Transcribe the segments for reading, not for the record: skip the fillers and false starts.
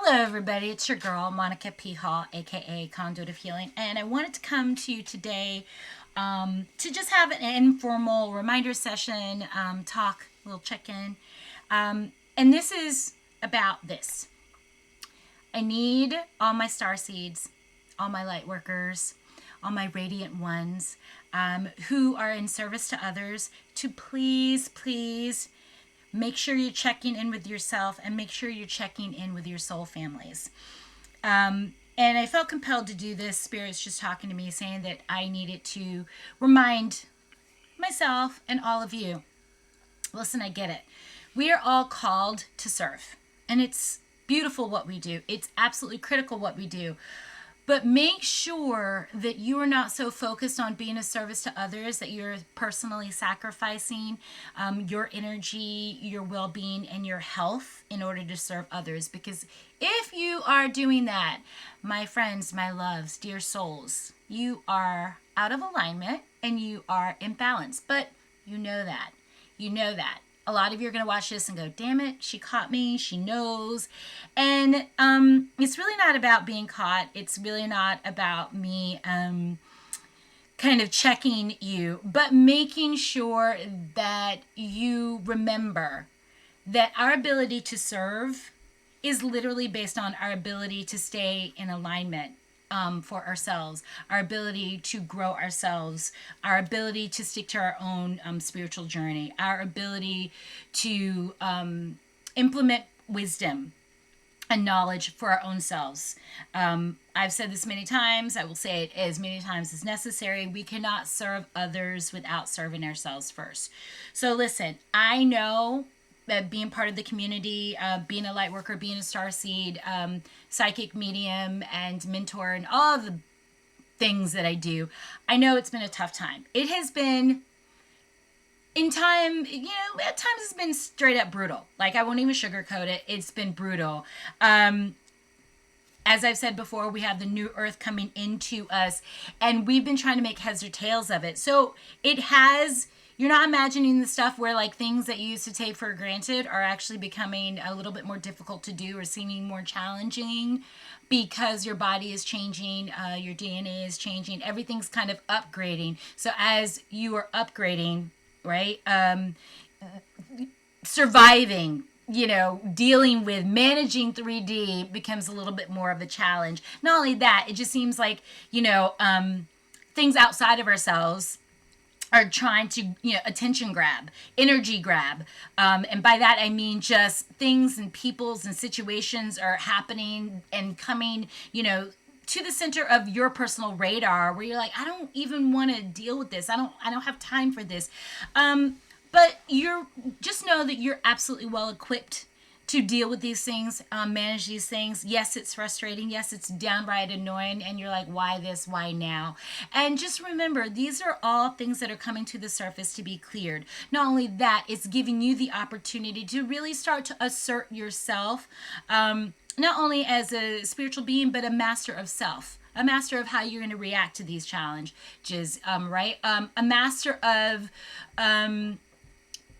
Hello, everybody. It's your girl, Monica P. Hall, aka Conduit of Healing, and I wanted to come to you today to just have an informal reminder session, talk, a little check in. And this is about this. I need all my star seeds, all my light workers, all my radiant ones who are in service to others to please make sure you're checking in with yourself and make sure you're checking in with your soul families. And I felt compelled to do this. Spirit's just talking to me saying that I needed to remind myself and all of you. Listen, I get it. We are all called to serve. And it's beautiful what we do. It's absolutely critical what we do. But make sure that you are not so focused on being a service to others that you're personally sacrificing your energy, your well-being, and your health in order to serve others. Because if you are doing that, my friends, my loves, dear souls, you are out of alignment and you are imbalanced. But you know that. You know that. A lot of you are going to watch this and go, damn it, she caught me, she knows. And it's really not about being caught. It's really not about me kind of checking you, but making sure that you remember that our ability to serve is literally based on our ability to stay in alignment for ourselves, our ability to grow ourselves, our ability to stick to our own spiritual journey, our ability to implement wisdom and knowledge for our own selves. I've said this many times. I will say it as many times as necessary. We cannot serve others without serving ourselves first. So listen, I know that being part of the community, being a light worker, being a starseed, psychic medium, and mentor, and all of the things that I do, I know it's been a tough time. It has been, in time, at times it's been straight up brutal. Like, I won't even sugarcoat it. It's been brutal. As I've said before, we have the new earth coming into us, and we've been trying to make heads or tails of it. So it has... You're not imagining the stuff where like things that you used to take for granted are actually becoming a little bit more difficult to do or seeming more challenging because your body is changing, your DNA is changing, everything's kind of upgrading. So as you are upgrading, right, surviving, dealing with managing 3D becomes a little bit more of a challenge. Not only that, it just seems like, things outside of ourselves are trying to, attention grab, energy grab. And by that, I mean just things and peoples and situations are happening and coming, to the center of your personal radar where you're like, I don't even want to deal with this. I don't have time for this. But just know that you're absolutely well equipped to deal with these things, manage these things. Yes, it's frustrating. Yes, it's downright annoying. And you're like, why this? Why now? And just remember, these are all things that are coming to the surface to be cleared. Not only that, it's giving you the opportunity to really start to assert yourself, not only as a spiritual being, but a master of self. A master of how you're going to react to these challenges, right? A master of...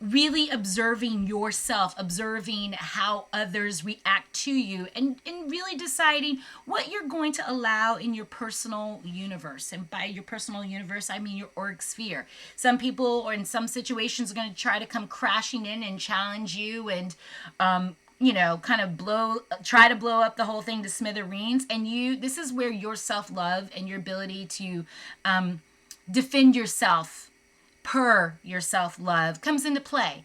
really observing yourself, observing how others react to you, and really deciding what you're going to allow in your personal universe. And by your personal universe, I mean your auric sphere. Some people, or in some situations, are going to try to come crashing in and challenge you and, kind of try to blow up the whole thing to smithereens. And this is where your self-love and your ability to defend yourself per your self-love comes into play.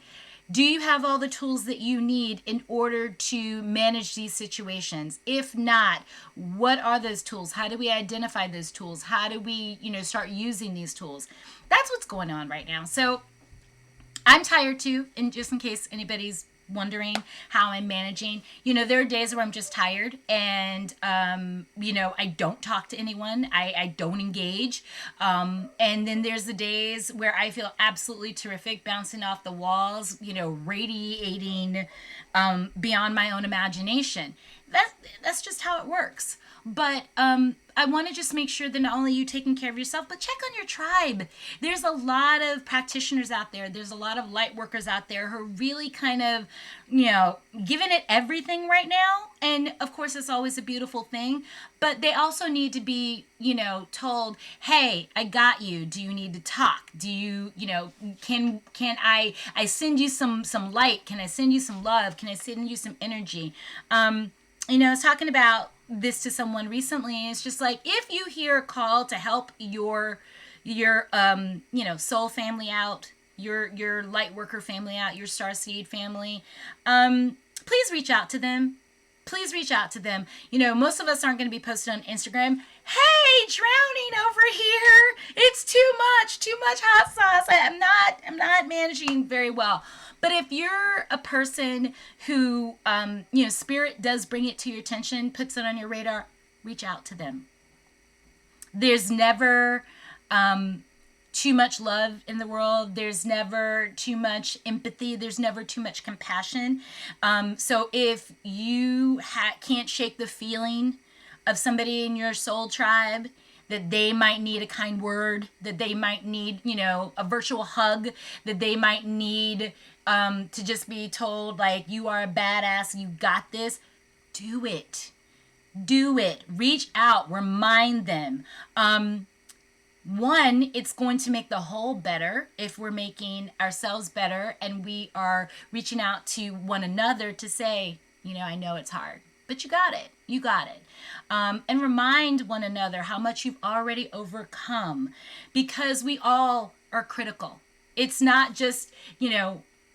Do you have all the tools that you need in order to manage these situations? If not, what are those tools? How do we identify those tools? How do we, start using these tools? That's what's going on right now. So I'm tired too, and just in case anybody's wondering how I'm managing, there are days where I'm just tired and, I don't talk to anyone. I don't engage. And then there's the days where I feel absolutely terrific, bouncing off the walls, radiating beyond my own imagination. That's just how it works. But I want to just make sure that not only you taking care of yourself, but check on your tribe. There's a lot of practitioners out there. There's a lot of light workers out there who are really kind of, giving it everything right now. And of course, it's always a beautiful thing. But they also need to be, told, hey, I got you. Do you need to talk? Do you, can I send you some light? Can I send you some love? Can I send you some energy? I was talking about this to someone recently. It's just like, if you hear a call to help your soul family out, your light worker family out, your starseed family, please reach out to them. Please reach out to them. Most of us aren't going to be posted on Instagram. Hey, drowning over here. It's too much hot sauce. I'm not managing very well. But if you're a person who, spirit does bring it to your attention, puts it on your radar, reach out to them. There's never too much love in the world. There's never too much empathy. There's never too much compassion. So if you can't shake the feeling of somebody in your soul tribe, that they might need a kind word, that they might need, a virtual hug, that they might need to just be told, like, you are a badass, you got this, do it. Do it. Reach out. Remind them. One, it's going to make the whole better if we're making ourselves better and we are reaching out to one another to say, I know it's hard, but you got it. You got it. And remind one another how much you've already overcome, because we all are critical. It's not just,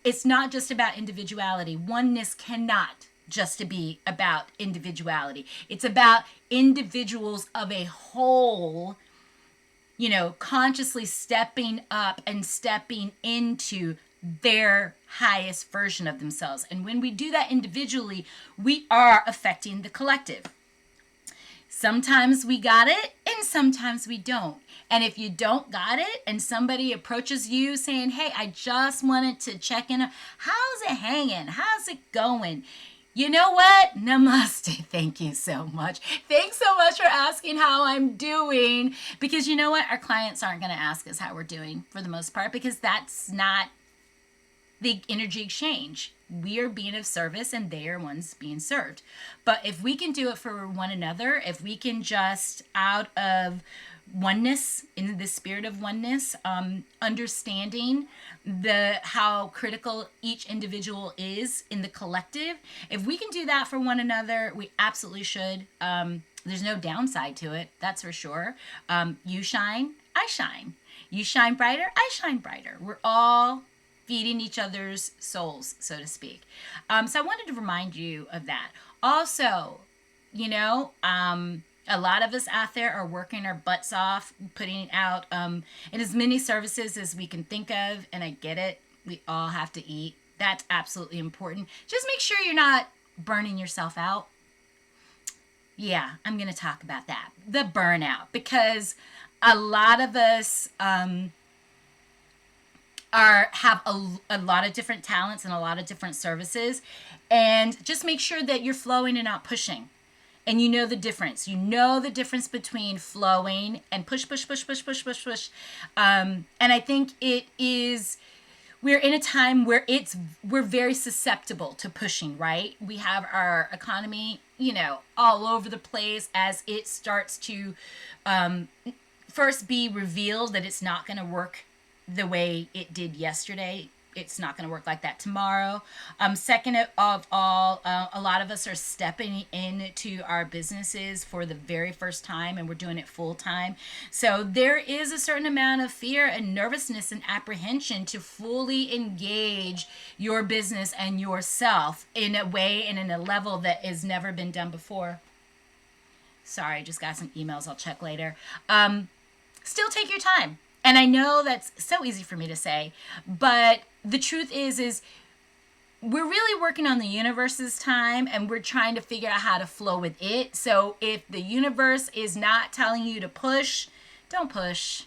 it's not just about individuality. Oneness cannot just to be about individuality. It's about individuals of a whole, consciously stepping up and stepping into their highest version of themselves. And when we do that individually, we are affecting the collective. Sometimes we got it and sometimes we don't. And if you don't got it and somebody approaches you saying, hey, I just wanted to check in, how's it hanging? How's it going? You know what? Namaste. Thank you so much. Thanks so much for asking how I'm doing. Because you know what? Our clients aren't going to ask us how we're doing for the most part, because that's not the energy exchange. We are being of service and they are ones being served. But if we can do it for one another, if we can just out of oneness, in the spirit of oneness, understanding how critical each individual is in the collective, if we can do that for one another, we absolutely should. There's no downside to it, that's for sure. You shine, I shine. You shine brighter, I shine brighter. We're all feeding each other's souls, so to speak. So I wanted to remind you of that. Also, a lot of us out there are working our butts off, putting out in as many services as we can think of. And I get it. We all have to eat. That's absolutely important. Just make sure you're not burning yourself out. Yeah, I'm going to talk about that. The burnout. Because a lot of us have a lot of different talents and a lot of different services. And just make sure that you're flowing and not pushing. And you know the difference. You know the difference between flowing and push. And I think we're in a time where we're very susceptible to pushing, right? We have our economy, all over the place as it starts to first be revealed that it's not going to work the way it did yesterday. It's not going to work like that tomorrow. Second of all, a lot of us are stepping into our businesses for the very first time, and we're doing it full time. So there is a certain amount of fear and nervousness and apprehension to fully engage your business and yourself in a way and in a level that has never been done before. Sorry, I just got some emails. I'll check later. Still take your time. And I know that's so easy for me to say, but the truth is we're really working on the universe's time, and we're trying to figure out how to flow with it. So if the universe is not telling you to push, don't push.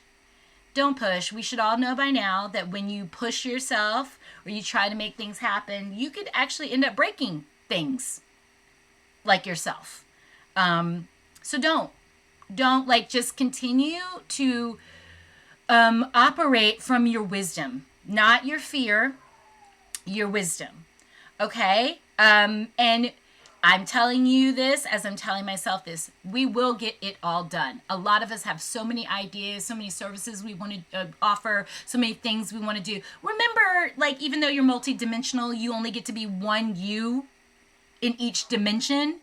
Don't push. We should all know by now that when you push yourself or you try to make things happen, you could actually end up breaking things like yourself. So don't like, just continue to operate from your wisdom, not your fear, your wisdom. Okay? And I'm telling you this as I'm telling myself this. We will get it all done. A lot of us have so many ideas, so many services we want to offer, so many things we want to do. Remember, like, even though you're multidimensional, you only get to be one you in each dimension.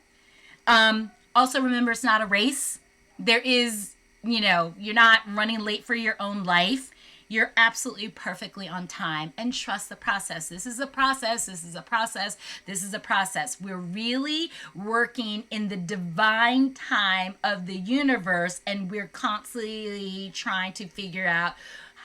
Also, remember, it's not a race. There is, you're not running late for your own life. You're absolutely perfectly on time, and trust the process. This is a process. This is a process. This is a process. We're really working in the divine time of the universe, and we're constantly trying to figure out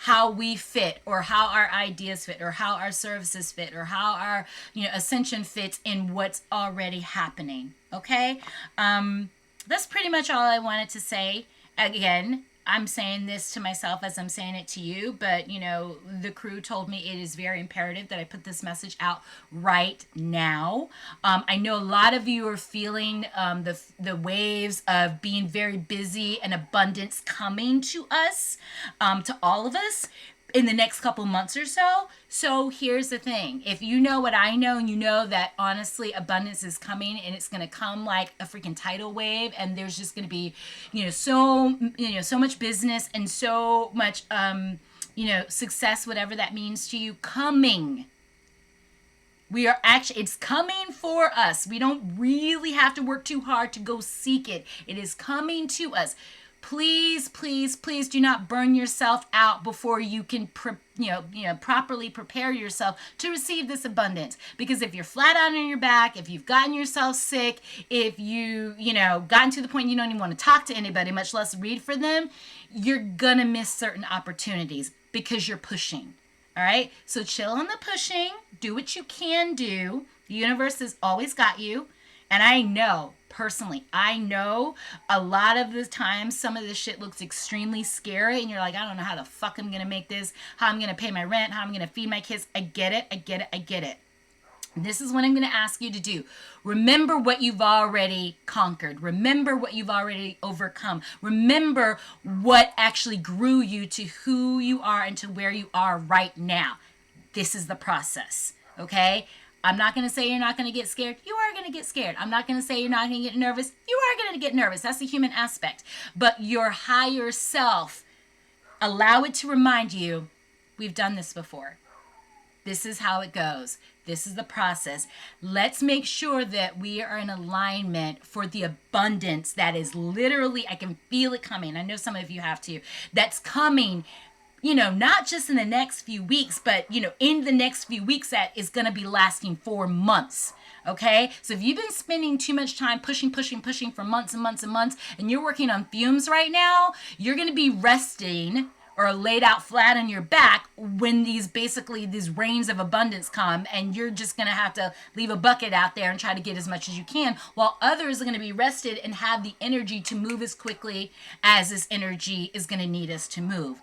how we fit, or how our ideas fit, or how our services fit, or how our ascension fits in what's already happening. Okay. That's pretty much all I wanted to say. Again, I'm saying this to myself as I'm saying it to you, but the crew told me it is very imperative that I put this message out right now. I know a lot of you are feeling the waves of being very busy and abundance coming to us, to all of us, in the next couple months or so. So here's the thing. If you know what I know, and you know that honestly abundance is coming, and it's going to come like a freaking tidal wave, and there's just going to be, so much business and so much, success, whatever that means to you, coming. We are actually, it's coming for us. We don't really have to work too hard to go seek it. It is coming to us. Please, please, please do not burn yourself out before you can, properly prepare yourself to receive this abundance. Because if you're flat out on your back, if you've gotten yourself sick, if gotten to the point you don't even want to talk to anybody, much less read for them, you're gonna miss certain opportunities because you're pushing. All right. So chill on the pushing. Do what you can do. The universe has always got you. And I know, personally, a lot of the time some of this shit looks extremely scary, and you're like, I don't know how the fuck I'm going to make this, how I'm going to pay my rent, how I'm going to feed my kids. I get it. This is what I'm going to ask you to do. Remember what you've already conquered. Remember what you've already overcome. Remember what actually grew you to who you are and to where you are right now. This is the process, okay? I'm not going to say you're not going to get scared. You are going to get scared. I'm not going to say you're not going to get nervous. You are going to get nervous. That's the human aspect. But your higher self, allow it to remind you, we've done this before. This is how it goes. This is the process. Let's make sure that we are in alignment for the abundance that is literally, I can feel it coming. I know some of you have to. That's coming, not just in the next few weeks, but, in the next few weeks that is going to be lasting for months. Okay? So if you've been spending too much time pushing for months and months and months, and you're working on fumes right now, you're going to be resting or laid out flat on your back when these rains of abundance come, and you're just going to have to leave a bucket out there and try to get as much as you can, while others are going to be rested and have the energy to move as quickly as this energy is going to need us to move.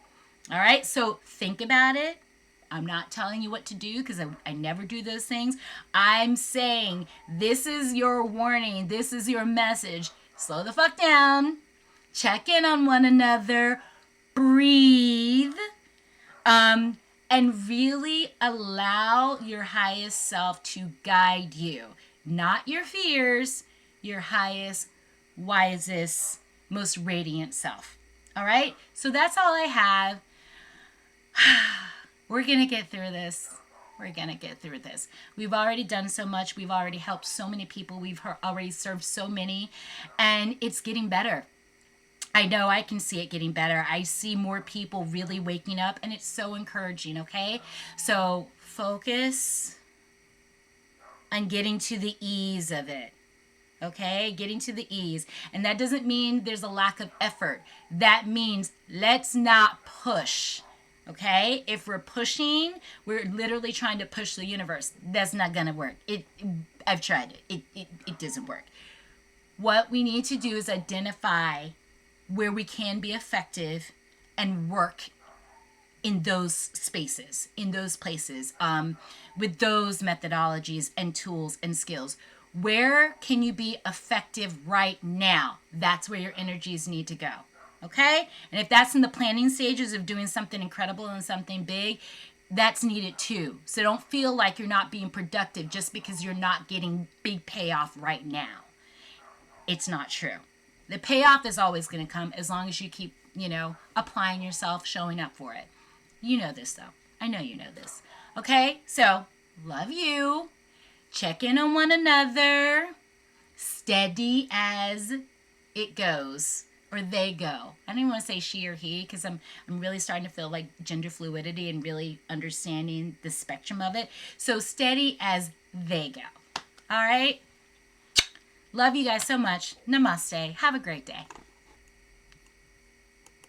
All right, so think about it. I'm not telling you what to do because I never do those things. I'm saying this is your warning. This is your message. Slow the fuck down. Check in on one another. Breathe. And really allow your highest self to guide you. Not your fears, your highest, wisest, most radiant self. All right? So that's all I have. We're going to get through this. We've already done so much. We've already helped so many people. We've already served so many. And it's getting better. I know I can see it getting better. I see more people really waking up, and it's so encouraging, okay? So focus on getting to the ease of it. Okay, getting to the ease. And that doesn't mean there's a lack of effort. That means let's not push. Okay, if we're pushing, we're literally trying to push the universe. That's not gonna work. I've tried it. It doesn't work. What we need to do is identify where we can be effective and work in those spaces, in those places, with those methodologies and tools and skills. Where can you be effective right now? That's where your energies need to go. Okay? And if that's in the planning stages of doing something incredible and something big, that's needed too. So don't feel like you're not being productive just because you're not getting big payoff right now. It's not true. The payoff is always going to come as long as you keep, applying yourself, showing up for it. You know this though. I know you know this. Okay? So, love you. Check in on one another. Steady as it goes. Or they go. I don't even want to say she or he because I'm really starting to feel like gender fluidity and really understanding the spectrum of it. So steady as they go. All right? Love you guys so much. Namaste. Have a great day.